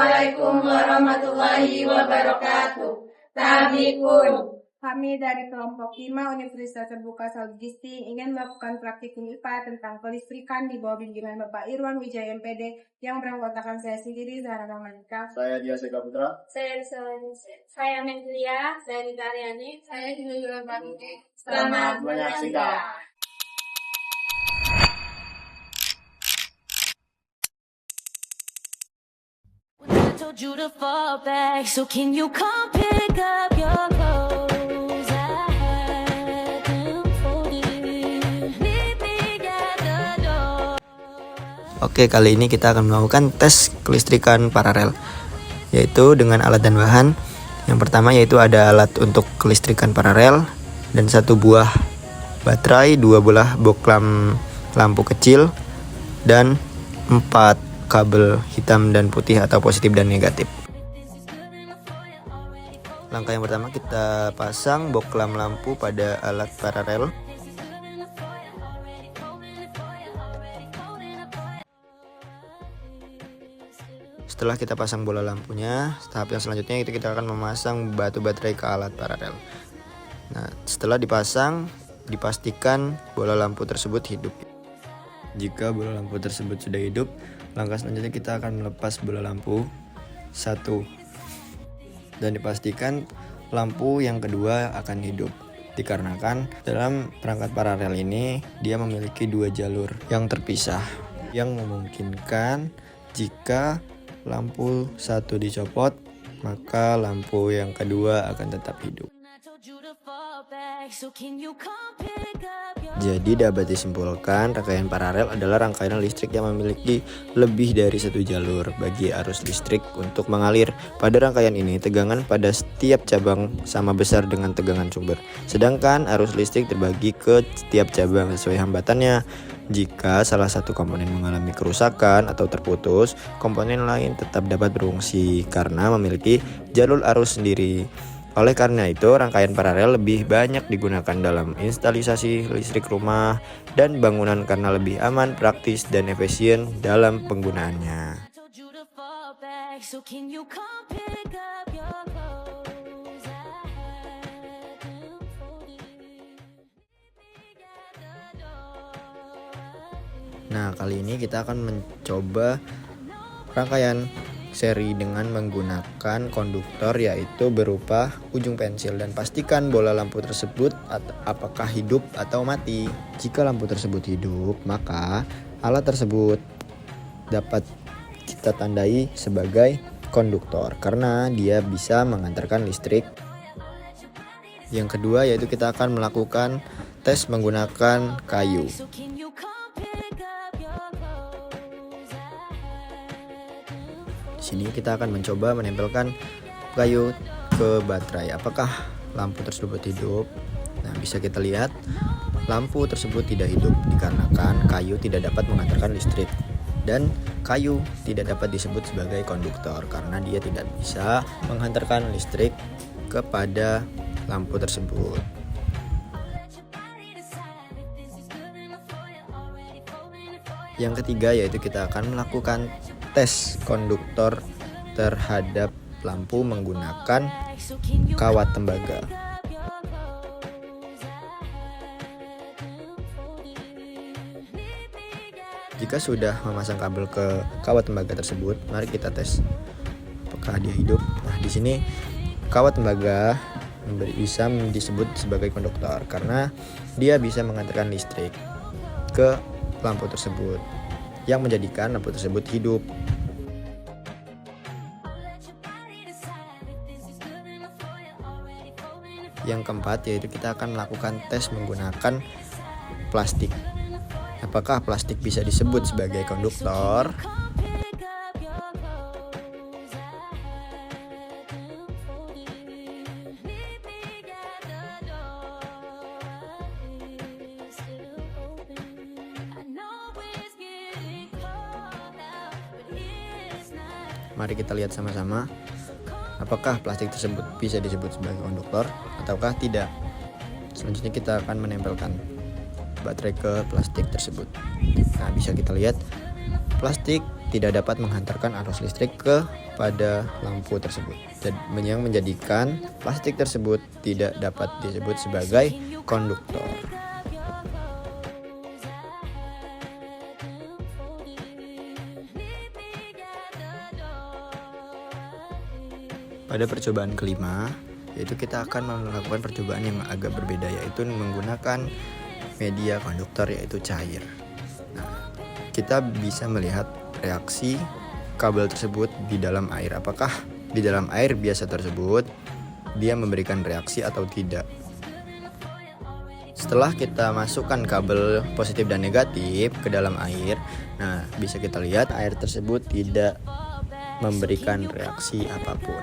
Assalamualaikum warahmatullahi wabarakatuh. Tabikun. Kami dari kelompok 5 Universitas Terbuka Salgisti ingin melakukan praktikum IPA tentang kelistrikan di bawah bimbingan Bapak Irwan Wijaya MPD yang beranggotakan saya sendiri, Zahra Rahmanika. Saya Dia Seka Putra. Saya Mendia, saya Rita Aryani, saya Junjungan Bangke. Selamat menyaksikan. I told you to fall back, so can you come pick up your clothes? I had them folded. Meet me at the door. Oke, kali ini kita akan melakukan tes kelistrikan paralel, yaitu dengan alat dan bahan. Yang pertama yaitu ada alat untuk kelistrikan paralel dan satu buah baterai, dua buah boklam lampu kecil, dan 4 kabel hitam dan putih atau positif dan negatif. Langkah yang pertama, kita pasang boklam lampu pada alat paralel. Setelah kita pasang bola lampunya, tahap yang selanjutnya itu kita akan memasang batu baterai ke alat paralel. Nah, setelah dipasang, dipastikan bola lampu tersebut hidup. Jika bola lampu tersebut sudah hidup, langkah selanjutnya kita akan melepas bola lampu satu dan dipastikan lampu yang kedua akan hidup. Dikarenakan dalam perangkat paralel ini dia memiliki 2 jalur yang terpisah yang memungkinkan jika lampu satu dicopot, maka lampu yang kedua akan tetap hidup. Jadi dapat disimpulkan rangkaian paralel adalah rangkaian listrik yang memiliki lebih dari 1 jalur bagi arus listrik untuk mengalir. Pada rangkaian ini tegangan pada setiap cabang sama besar dengan tegangan sumber. Sedangkan arus listrik terbagi ke setiap cabang sesuai hambatannya. Jika salah satu komponen mengalami kerusakan atau terputus, komponen lain tetap dapat berfungsi karena memiliki jalur arus sendiri. Oleh karena itu, rangkaian paralel lebih banyak digunakan dalam instalisasi listrik rumah dan bangunan karena lebih aman, praktis, dan efisien dalam penggunaannya. Nah, kali ini kita akan mencoba rangkaian seri dengan menggunakan konduktor, yaitu berupa ujung pensil, dan pastikan bola lampu tersebut apakah hidup atau mati. Jika lampu tersebut hidup, maka alat tersebut dapat kita tandai sebagai konduktor karena dia bisa mengantarkan listrik. Yang kedua yaitu kita akan melakukan tes menggunakan kayu. Di sini kita akan mencoba menempelkan kayu ke baterai. Apakah lampu tersebut hidup? Nah, bisa kita lihat lampu tersebut tidak hidup dikarenakan kayu tidak dapat mengantarkan listrik, dan kayu tidak dapat disebut sebagai konduktor karena dia tidak bisa menghantarkan listrik kepada lampu tersebut. Yang ketiga yaitu kita akan melakukan tes konduktor terhadap lampu menggunakan kawat tembaga. Jika sudah memasang kabel ke kawat tembaga tersebut, mari kita tes apakah dia hidup. Nah, di sini kawat tembaga bisa disebut sebagai konduktor karena dia bisa mengantarkan listrik ke lampu tersebut yang menjadikan lampu tersebut hidup. Yang keempat yaitu kita akan melakukan tes menggunakan plastik. Apakah plastik bisa disebut sebagai konduktor? Mari kita lihat sama-sama apakah plastik tersebut bisa disebut sebagai konduktor ataukah tidak. Selanjutnya kita akan menempelkan baterai ke plastik tersebut. Nah, bisa kita lihat plastik tidak dapat menghantarkan arus listrik kepada lampu tersebut, yang menjadikan plastik tersebut tidak dapat disebut sebagai konduktor. Pada percobaan kelima, yaitu kita akan melakukan percobaan yang agak berbeda, yaitu menggunakan media konduktor yaitu cair. Nah, kita bisa melihat reaksi kabel tersebut di dalam air. Apakah di dalam air biasa tersebut dia memberikan reaksi atau tidak? Setelah kita masukkan kabel positif dan negatif ke dalam air, nah bisa kita lihat air tersebut tidak memberikan reaksi apapun.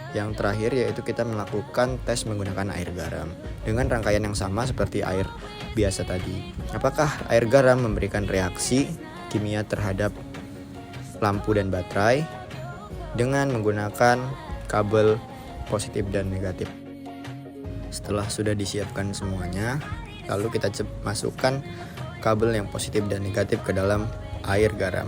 Yang terakhir yaitu kita melakukan tes menggunakan air garam dengan rangkaian yang sama seperti air biasa tadi. Apakah air garam memberikan reaksi kimia terhadap lampu dan baterai dengan menggunakan kabel positif dan negatif? Setelah sudah disiapkan semuanya, lalu kita masukkan kabel yang positif dan negatif ke dalam air garam.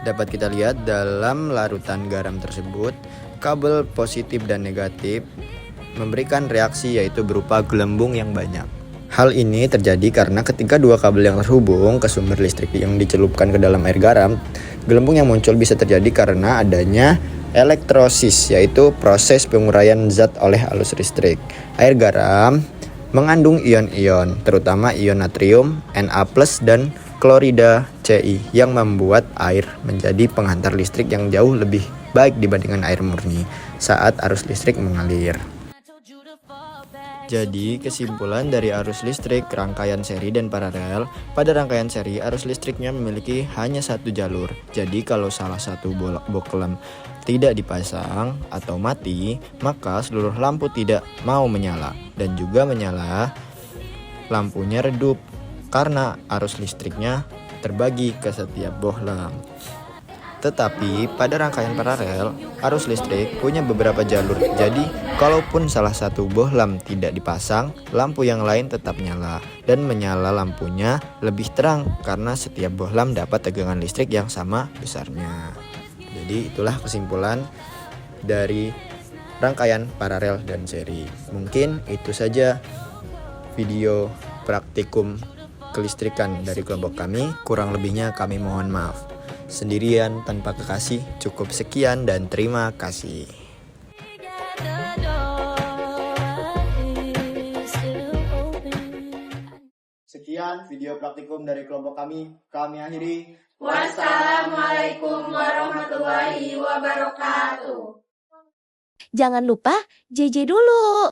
Dapat kita lihat dalam larutan garam tersebut, kabel positif dan negatif memberikan reaksi yaitu berupa gelembung yang banyak. Hal ini terjadi karena ketika dua kabel yang terhubung ke sumber listrik yang dicelupkan ke dalam air garam, gelembung yang muncul bisa terjadi karena adanya elektrosis, yaitu proses penguraian zat oleh arus listrik. Air garam mengandung ion-ion, terutama ion natrium, Na+, dan klorida Ci yang membuat air menjadi penghantar listrik yang jauh lebih baik dibandingkan air murni saat arus listrik mengalir. Jadi kesimpulan dari arus listrik rangkaian seri dan paralel, pada rangkaian seri arus listriknya memiliki hanya satu jalur. Jadi kalau salah satu boklem tidak dipasang atau mati, maka seluruh lampu tidak mau menyala, dan juga menyala lampunya redup karena arus listriknya terbagi ke setiap bohlam. Tetapi pada rangkaian paralel, arus listrik punya beberapa jalur. Jadi, kalaupun salah satu bohlam tidak dipasang, lampu yang lain tetap nyala dan menyala lampunya lebih terang karena setiap bohlam dapat tegangan listrik yang sama besarnya. Jadi, itulah kesimpulan dari rangkaian paralel dan seri. Mungkin itu saja video praktikum kelistrikan dari kelompok kami. Kurang lebihnya kami mohon maaf. Sendirian tanpa kekasih, cukup sekian dan terima kasih. Sekian video praktikum dari kelompok kami akhiri. Wassalamualaikum warahmatullahi wabarakatuh. Jangan lupa JJ dulu.